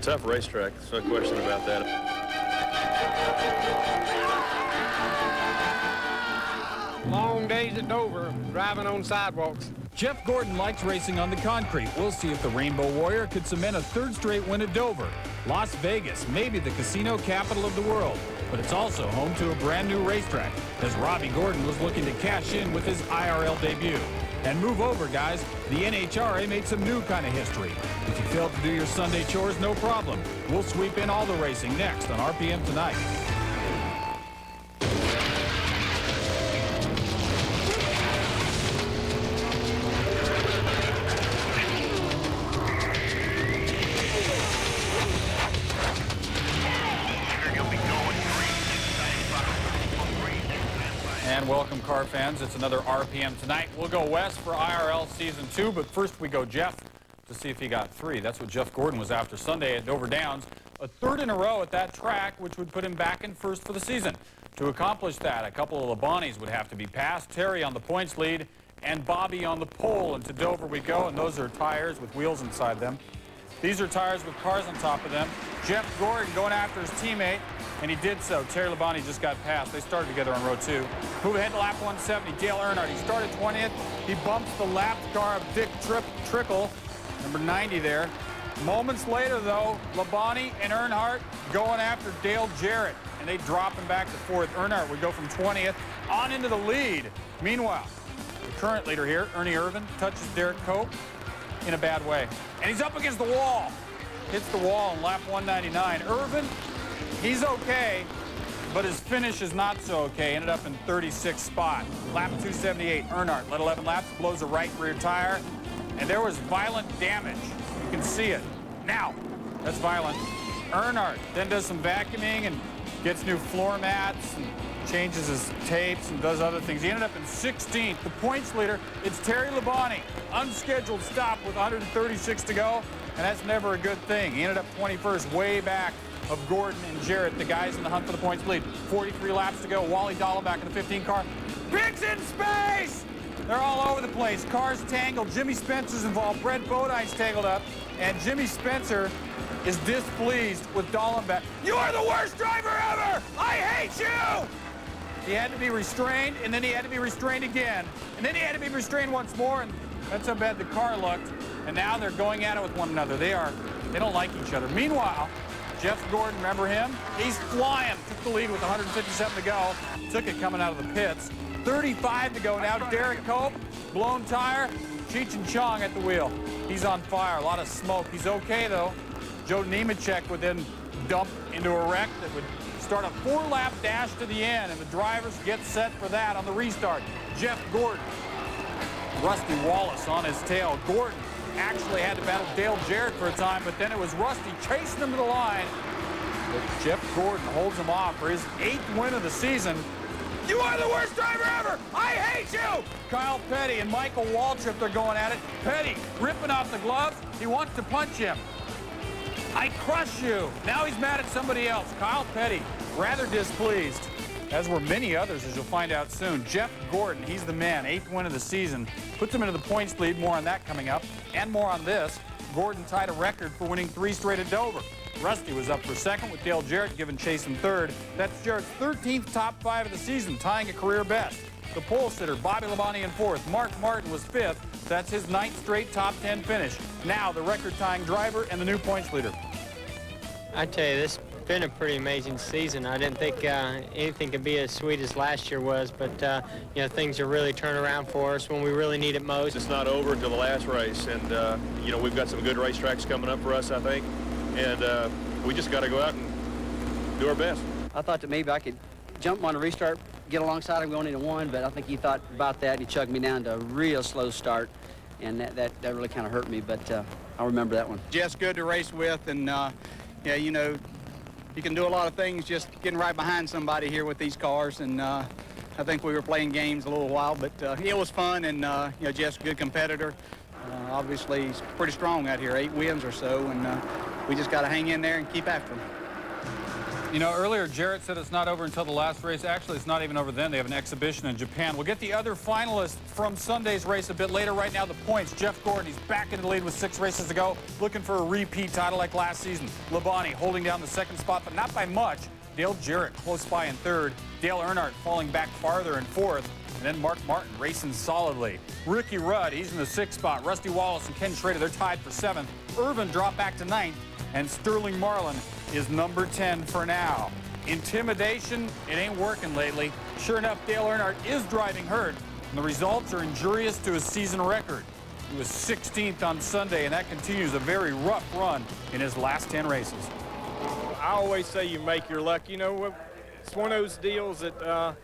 tough racetrack. There's no question about that. Long days at Dover, driving on sidewalks. Jeff Gordon likes racing on the concrete. We'll see if the Rainbow Warrior could cement a third straight win at Dover. Las Vegas, maybe the casino capital of the world, but it's also home to a brand new racetrack, as Robbie Gordon was looking to cash in with his IRL debut. And move over, guys. The NHRA made some new kind of history. If you failed to do your Sunday chores, no problem. We'll sweep in all the racing next on RPM Tonight. And welcome, car fans. It's another RPM Tonight. We'll go west for IRL Season 2, but first we go Jeff to see if he got 3. That's what Jeff Gordon was after Sunday at Dover Downs. A third in a row at that track, which would put him back in first for the season. To accomplish that, a couple of Labonis would have to be passed. Terry on the points lead and Bobby on the pole. And to Dover we go, and those are tires with wheels inside them. These are tires with cars on top of them. Jeff Gordon going after his teammate, and he did so. Terry Labonte just got passed. They started together on row 2. Move ahead to lap 170. Dale Earnhardt, he started 20th. He bumps the lapped car of Dick Trickle, number 90 there. Moments later, though, Labonte and Earnhardt going after Dale Jarrett, and they drop him back to 4th. Earnhardt would go from 20th on into the lead. Meanwhile, the current leader here, Ernie Irvan, touches Derek Cope in a bad way. And he's up against the wall. Hits the wall in lap 199. Irvan, he's okay, but his finish is not so okay. Ended up in 36th spot. Lap 278, Earnhardt led 11 laps, blows a right rear tire, and there was violent damage. You can see it. Now, that's violent. Earnhardt then does some vacuuming and gets new floor mats and changes his tapes and does other things. He ended up in 16th. The points leader, it's Terry Labonte. Unscheduled stop with 136 to go, and that's never a good thing. He ended up 21st, way back of Gordon and Jarrett, the guys in the hunt for the points lead. 43 laps to go. Wally Dahl back in the 15 car. Big's in space! They're all over the place. Cars tangled. Jimmy Spencer's involved. Brett Bodine's tangled up. And Jimmy Spencer is displeased with Dallenbach. You are the worst driver ever! I hate you! He had to be restrained, and then he had to be restrained again. And then he had to be restrained once more, and that's how bad the car looked. And now they're going at it with one another. They don't like each other. Meanwhile, Jeff Gordon, remember him? He's flying. Took the lead with 157 to go. Took it coming out of the pits. 35 to go now. Derek Cope, blown tire. Cheech and Chong at the wheel. He's on fire. A lot of smoke. He's okay, though. Joe Nemechek would then dump into a wreck that would start a 4-lap dash to the end, and the drivers get set for that on the restart. Jeff Gordon. Rusty Wallace on his tail. Gordon actually had to battle Dale Jarrett for a time, but then it was Rusty chasing him to the line. But Jeff Gordon holds him off for his 8th win of the season. You are the worst driver ever! I hate you! Kyle Petty and Michael Waltrip, they're going at it. Petty ripping off the gloves. He wants to punch him. I crush you. Now he's mad at somebody else. Kyle Petty, rather displeased, as were many others, as you'll find out soon. Jeff Gordon, he's the man. 8th win of the season. Puts him into the points lead. More on that coming up. And more on this. Gordon tied a record for winning 3 straight at Dover. Rusty was up for 2nd with Dale Jarrett giving chase in 3rd. That's Jarrett's 13th top 5 of the season, tying a career best. The pole sitter, Bobby Labonte in 4th. Mark Martin was 5th. That's his 9th straight top 10 finish. Now the record-tying driver and the new points leader. I tell you, this has been a pretty amazing season. I didn't think anything could be as sweet as last year was, but you know, things are really turning around for us when we really need it most. It's not over until the last race, and you know, we've got some good racetracks coming up for us, I think, and we just got to go out and do our best. I thought that maybe I could jump on a restart, get alongside him going into 1, but I think he thought about that, and he chugged me down to a real slow start, and that really kind of hurt me, but I'll remember that one. Jeff's good to race with, and yeah, you know, you can do a lot of things just getting right behind somebody here with these cars, and I think we were playing games a little while, but it was fun, and you know, Jeff's a good competitor. Obviously, he's pretty strong out here, 8 wins or so, and we just got to hang in there and keep after him. You know, earlier Jarrett said it's not over until the last race. Actually, it's not even over then. They have an exhibition in Japan. We'll get the other finalists from Sunday's race a bit later. Right now, the points. Jeff Gordon, he's back in the lead with 6 races to go, looking for a repeat title like last season. Labonte holding down the 2nd spot, but not by much. Dale Jarrett close by in 3rd. Dale Earnhardt falling back farther in 4th. And then Mark Martin racing solidly. Ricky Rudd, he's in the 6th spot. Rusty Wallace and Ken Schrader, they're tied for 7th. Irvin dropped back to 9th. And Sterling Marlin is number 10 for now. Intimidation, it ain't working lately. Sure enough, Dale Earnhardt is driving hurt, and the results are injurious to his season record. He was 16th on Sunday, and that continues a very rough run in his last 10 races. I always say you make your luck. You know, it's one of those deals that,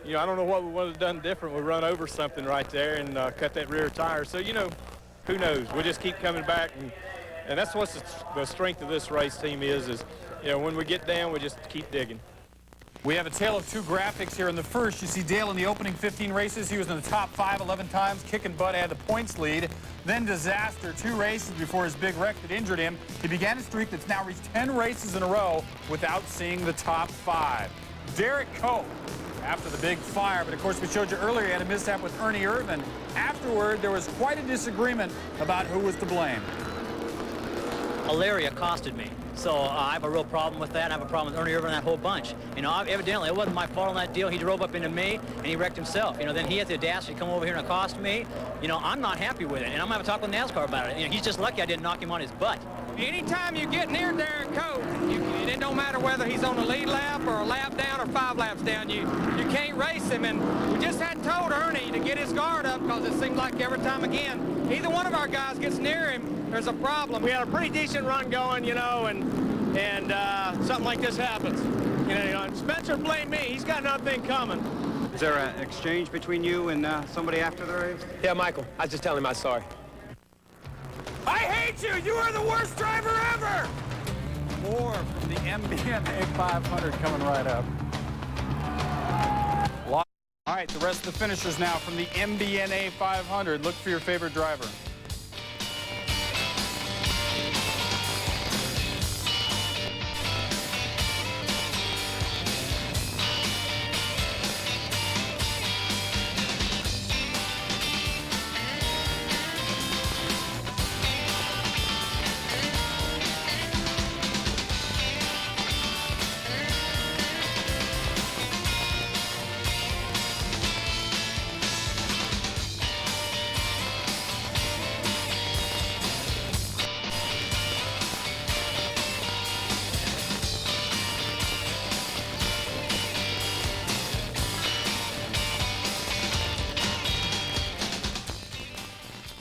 you know, I don't know what we would have done different. We run over something right there and cut that rear tire. So, you know, who knows? We'll just keep coming back, and that's what the strength of this race team is, you know, when we get down, we just keep digging. We have a tale of 2 graphics here. In the first, you see Dale in the opening 15 races. He was in the top 5 11 times, kicking butt, had the points lead. Then disaster, 2 races before his big wreck that injured him. He began a streak that's now reached 10 races in a row without seeing the top 5. Derek Cope, after the big fire, but of course we showed you earlier he had a mishap with Ernie Irvin. Afterward, there was quite a disagreement about who was to blame. Larry accosted me. So I have a real problem with that. I have a problem with Ernie Irvin and that whole bunch. You know, evidently it wasn't my fault on that deal. He drove up into me and he wrecked himself. You know, then he had the audacity to come over here and accost me. You know, I'm not happy with it, and I'm gonna have a talk with NASCAR about it. You know, he's just lucky I didn't knock him on his butt. Anytime you get near Derek Cope, it don't matter whether he's on the lead lap or a lap down or 5 laps down, you can't race him. And we just had told Ernie to get his guard up, because it seemed like every time again, either one of our guys gets near him, there's a problem. We had a pretty decent run going, you know, and something like this happens. You know, Spencer blamed me. He's got nothing coming. Is there an exchange between you and somebody after the race? Yeah, Michael, I was just telling him I'm sorry. I hate you! You are the worst driver ever! More from the MBNA 500 coming right up. All right, the rest of the finishers now from the MBNA 500. Look for your favorite driver.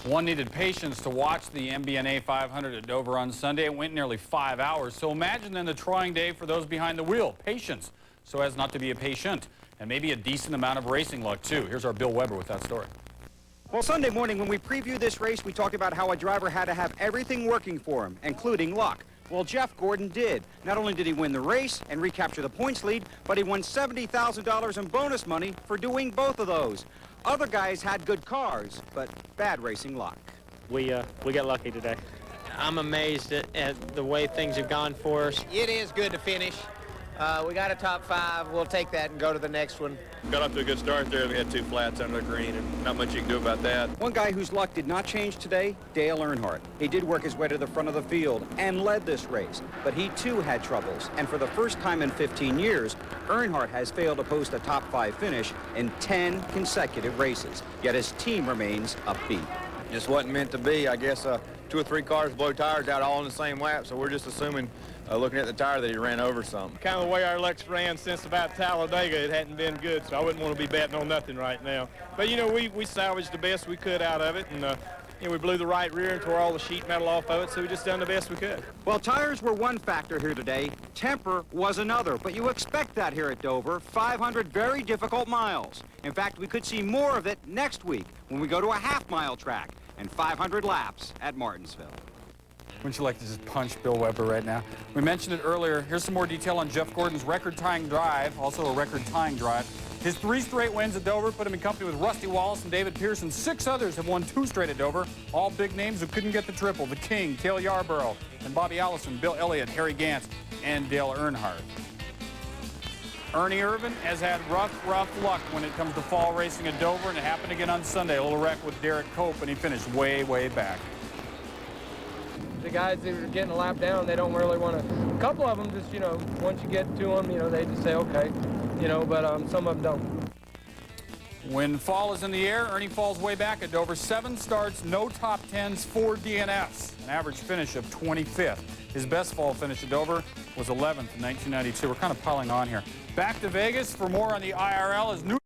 One needed patience to watch the MBNA 500 at Dover on Sunday. It went nearly 5 hours. So imagine then the trying day for those behind the wheel. Patience, so as not to be a patient. And maybe a decent amount of racing luck, too. Here's our Bill Weber with that story. Well, Sunday morning when we previewed this race, we talked about how a driver had to have everything working for him, including luck. Well, Jeff Gordon did. Not only did he win the race and recapture the points lead, but he won $70,000 in bonus money for doing both of those. Other guys had good cars, but bad racing luck. We got lucky today. I'm amazed at the way things have gone for us. It is good to finish. We got a top 5. We'll take that and go to the next one. Got off to a good start there. We had 2 flats under the green, and not much you can do about that. One guy whose luck did not change today, Dale Earnhardt. He did work his way to the front of the field and led this race, but he too had troubles. And for the first time in 15 years, Earnhardt has failed to post a top 5 finish in 10 consecutive races. Yet his team remains upbeat. Just wasn't meant to be. I guess 2 or 3 cars blow tires out all in the same lap, so we're just assuming, looking at the tire, that he ran over something. Kind of the way our luck's ran since about Talladega, it hadn't been good, so I wouldn't want to be betting on nothing right now. But, you know, we salvaged the best we could out of it, and you know, we blew the right rear and tore all the sheet metal off of it, so we just done the best we could. Well, tires were one factor here today. Temper was another, but you expect that here at Dover. 500 very difficult miles. In fact, we could see more of it next week when we go to a half-mile track and 500 laps at Martinsville. Wouldn't you like to just punch Bill Weber right now? We mentioned it earlier. Here's some more detail on Jeff Gordon's record-tying drive, also a record-tying drive. His 3 straight wins at Dover put him in company with Rusty Wallace and David Pearson. 6 others have won 2 straight at Dover. All big names who couldn't get the triple. The King, Cale Yarborough, and Bobby Allison, Bill Elliott, Harry Gantz, and Dale Earnhardt. Ernie Irvin has had rough luck when it comes to fall racing at Dover, and it happened again on Sunday. A little wreck with Derek Cope, and he finished way back. The guys that are getting a lap down, they don't really want to. A couple of them just, once you get to them, they just say, okay, but some of them don't. When fall is in the air, Ernie falls way back at Dover. 7 starts, no top 10s, 4 DNFs, an average finish of 25th. His best fall finish at Dover was 11th in 1992. We're kind of piling on here. Back to Vegas for more on the IRL as new